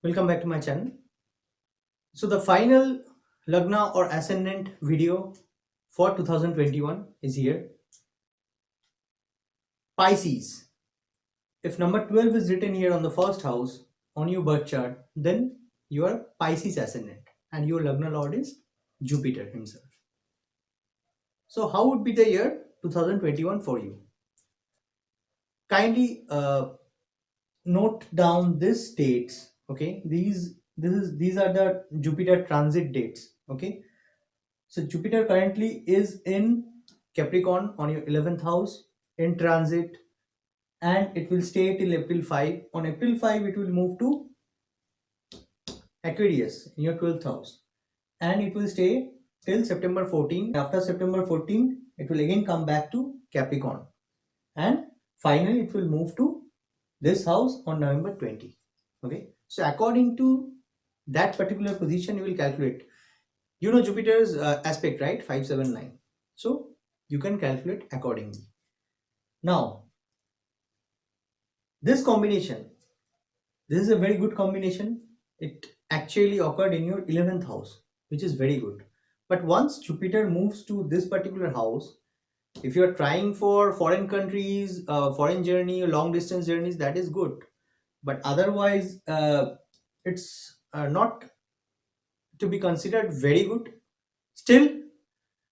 Welcome back to my channel. So the final Lagna or Ascendant video for 2021 is here. Pisces. If number 12 is written here on the first house on your birth chart, then you are Pisces Ascendant and your Lagna Lord is Jupiter himself. So how would be the year 2021 for you? Kindly note down these dates. Okay, these are the Jupiter transit dates. Okay, so Jupiter currently is in Capricorn on your 11th house in transit, and it will stay till April 5. On April 5, it will move to Aquarius in your 12th house, and it will stay till September 14. After September 14, it will again come back to Capricorn, and finally, it will move to this house on November 20. Okay, so according to that particular position, you will calculate. You know Jupiter's aspect, right? 579. So you can calculate accordingly. Now, this combination, this is a very good combination. It actually occurred in your 11th house, which is very good. But once Jupiter moves to this particular house, if you're trying for foreign countries, foreign journey, long distance journeys, that is good. But otherwise, it's not to be considered very good. Still,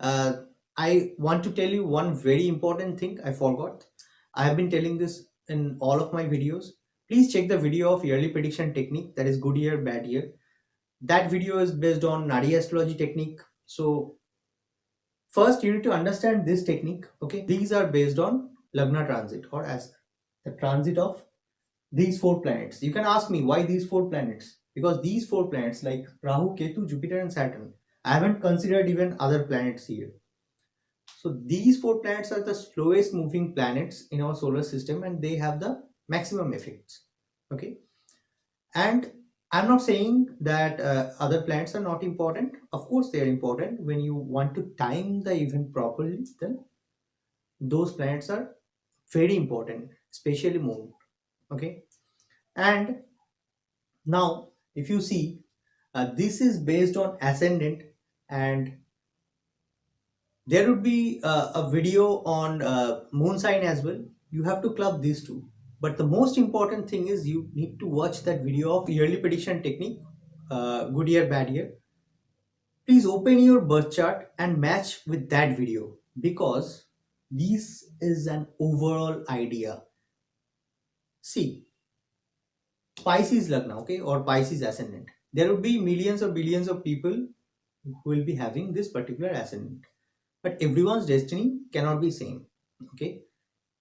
uh, I want to tell you one very important thing I forgot. I have been telling this in all of my videos. Please check the video of yearly prediction technique, that is good year, bad year. That video is based on naadi astrology technique. So first you need to understand this technique. Okay, these are based on Lagna transit or as the transit of these four planets. You can ask me why these four planets, because these four planets like Rahu, Ketu, Jupiter and Saturn, I haven't considered even other planets here. So these four planets are the slowest moving planets in our solar system and they have the maximum effects. Okay, and I'm not saying that other planets are not important. Of course they are important. When you want to time the event properly, then those planets are very important, especially moon. Okay, and now if you see, this is based on ascendant, and there would be a video on moon sign as well. You have to club these two, but the most important thing is you need to watch that video of yearly prediction technique, good year, bad year. Please open your birth chart and match with that video, because this is an overall idea. See, Pisces Lagna, okay, or Pisces Ascendant. There would be millions or billions of people who will be having this particular ascendant, but everyone's destiny cannot be same. Okay,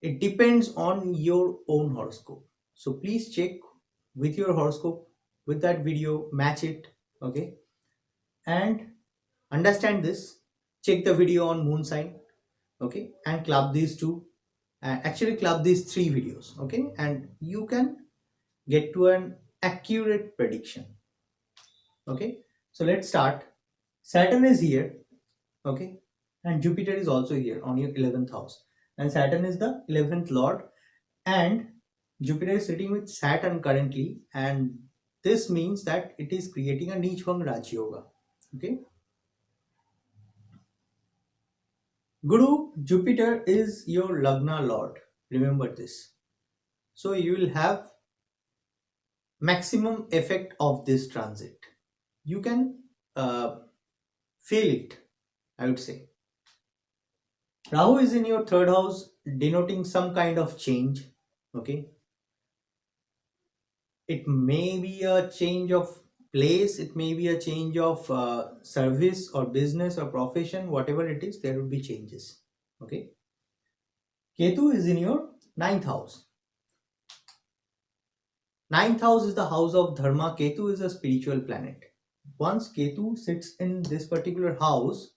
it depends on your own horoscope. So please check with your horoscope, with that video, match it. Okay, and understand this. Check the video on moon sign. Okay, and club these two. Actually, club these three videos. Okay, and you can get to an accurate prediction. Okay, so let's start. Saturn is here. Okay, and Jupiter is also here on your 11th house, and Saturn is the 11th lord, and Jupiter is sitting with Saturn currently, and this means that it is creating a Nichvang Raj Yoga. Okay, Guru Jupiter is your Lagna lord. Remember this. So you will have maximum effect of this transit. You can uh, feel it, I would say. Rahu is in your third house, denoting some kind of change. Okay, it may be a change of place, it may be a change of service or business or profession, whatever it is, there will be changes. Okay, Ketu is in your ninth house. Ninth house is the house of dharma. Ketu is a spiritual planet. Once Ketu sits in this particular house,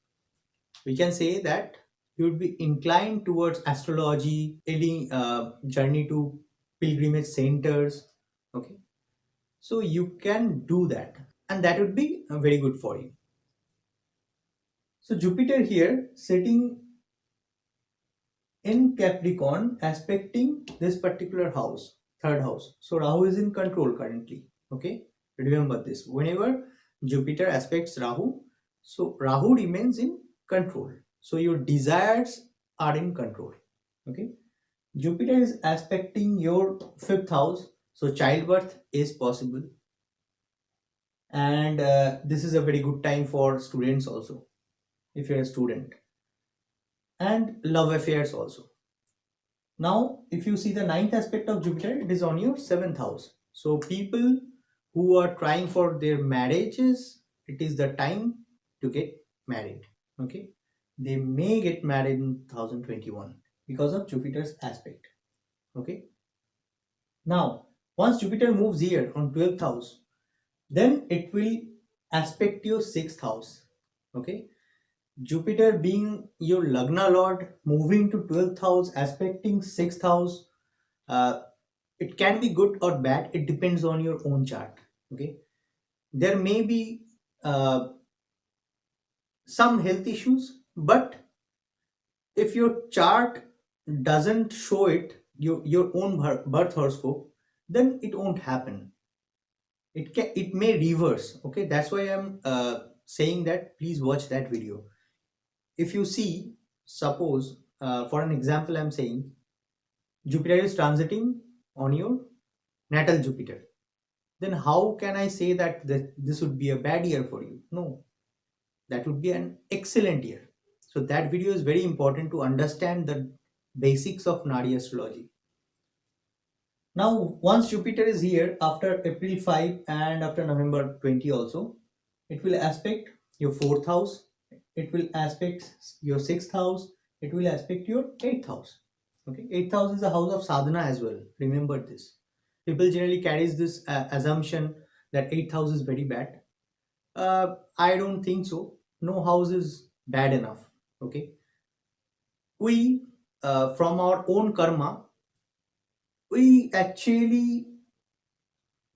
we can say that you would be inclined towards astrology, any journey to pilgrimage centers. Okay, so you can do that, and that would be very good for you. So Jupiter here sitting in Capricorn, aspecting this particular house, third house. So Rahu is in control currently. Okay, Remember this. Whenever Jupiter aspects Rahu, so Rahu remains in control. So your desires are in control. Okay. Jupiter is aspecting your fifth house, so childbirth is possible, and this is a very good time for students also, if you're a student, and love affairs also. Now, if you see the ninth aspect of Jupiter, it is on your seventh house. So people who are trying for their marriages, it is the time to get married. Okay, they may get married in 2021 because of Jupiter's aspect. Okay. Now, once Jupiter moves here on 12th house, then it will aspect your sixth house. Okay. Jupiter being your Lagna Lord, moving to 12th house, aspecting sixth house, uh, it can be good or bad. It depends on your own chart. Okay. There may be some health issues, but if your chart doesn't show it, your own birth horoscope, then it won't happen. It may reverse. Okay, that's why I'm saying that please watch that video. If you see, suppose for an example, I'm saying Jupiter is transiting on your natal Jupiter, then how can I say that this would be a bad year for you? No, that would be an excellent year. So that video is very important to understand the basics of Nadi astrology. Now, once Jupiter is here after April 5 and after November 20 also, it will aspect your fourth house, it will aspect your sixth house, it will aspect your eighth house. Okay, eighth house is a house of sadhana as well. Remember this. People generally carries this assumption that eighth house is very bad. I don't think so. No house is bad enough. Okay, we from our own karma, we actually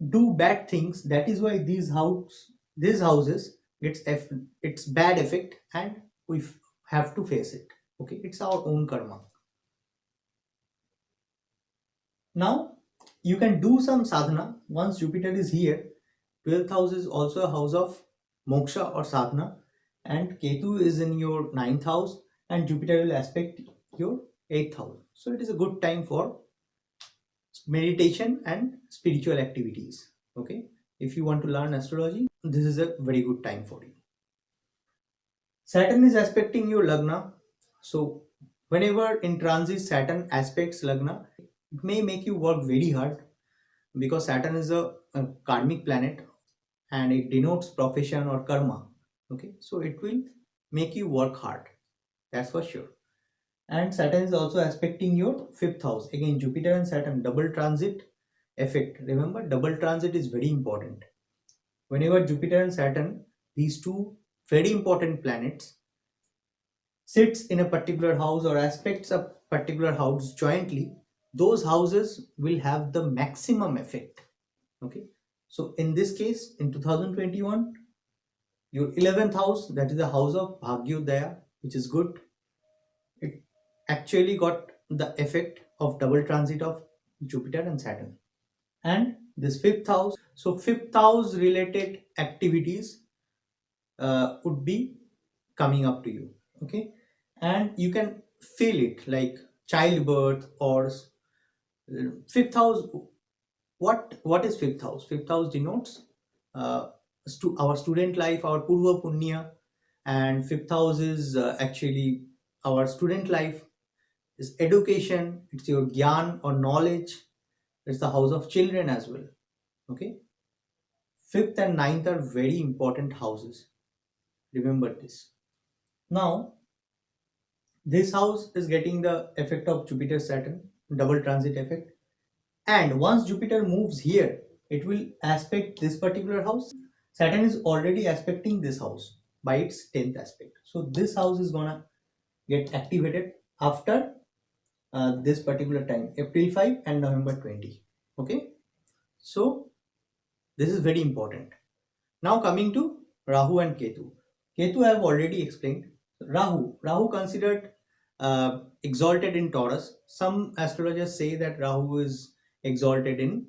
do bad things. That is why these houses its bad effect, and we have to face it. Okay, it's our own karma. Now you can do some sadhana once Jupiter is here. 12th house is also a house of moksha or sadhana, and Ketu is in your ninth house, and Jupiter will aspect your eighth house. So it is a good time for meditation and spiritual activities. Okay, if you want to learn astrology, this is a very good time for you. Saturn is aspecting your Lagna. So whenever in transit Saturn aspects Lagna, it may make you work very hard, because Saturn is a karmic planet and it denotes profession or karma. Okay, so it will make you work hard, that's for sure. And Saturn is also aspecting your fifth house. Again, Jupiter and Saturn double transit effect. Remember, double transit is very important. Whenever Jupiter and Saturn, these two very important planets, sits in a particular house or aspects a particular house jointly, those houses will have the maximum effect. Okay, so in this case, in 2021, your 11th house, that is the house of Bhagyodaya, which is good. It actually got the effect of double transit of Jupiter and Saturn. And this fifth house, so fifth house related activities would be coming up to you. Okay, and you can feel it like childbirth or fifth house. What is fifth house? Fifth house denotes our student life, our purva punya, and fifth house is actually our student life, is education, it's your gyan or knowledge, it's the house of children as well. Okay, fifth and ninth are very important houses. Remember this. Now, this house is getting the effect of Jupiter Saturn, double transit effect. And once Jupiter moves here, it will aspect this particular house. Saturn is already aspecting this house by its 10th aspect. So this house is gonna get activated after this particular time, April 5 and November 20. Okay, so this is very important. Now coming to Rahu and Ketu. Ketu I have already explained. Rahu considered exalted in Taurus. Some astrologers say that Rahu is exalted in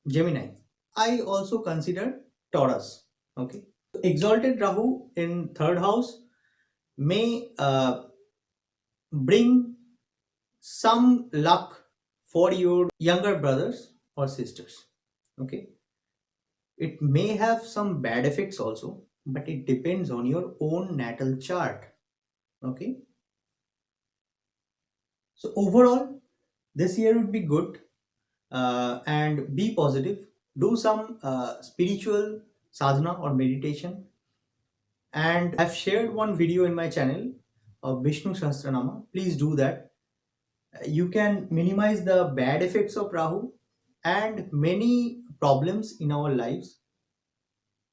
Gemini. I also consider Taurus. Okay. Exalted Rahu in third house may bring some luck for your younger brothers or sisters. Okay. It may have some bad effects also, but it depends on your own natal chart. Okay. So overall, this year would be good, and be positive. Do some spiritual sadhana or meditation. And I've shared one video in my channel of Vishnu Sahasranama. Please do that. You can minimize the bad effects of Rahu, and many problems in our lives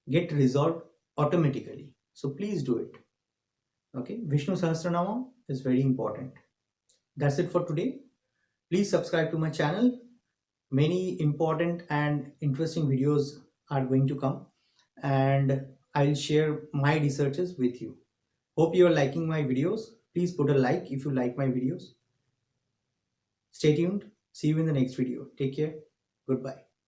get resolved automatically. So please do it. Okay, Vishnu Sahasranama is very important. That's it for today. Please subscribe to my channel. Many important and interesting videos are going to come, and I'll share my researches with you. Hope you are liking my videos. Please put a like if you like my videos. Stay tuned. See you in the next video. Take care. Goodbye.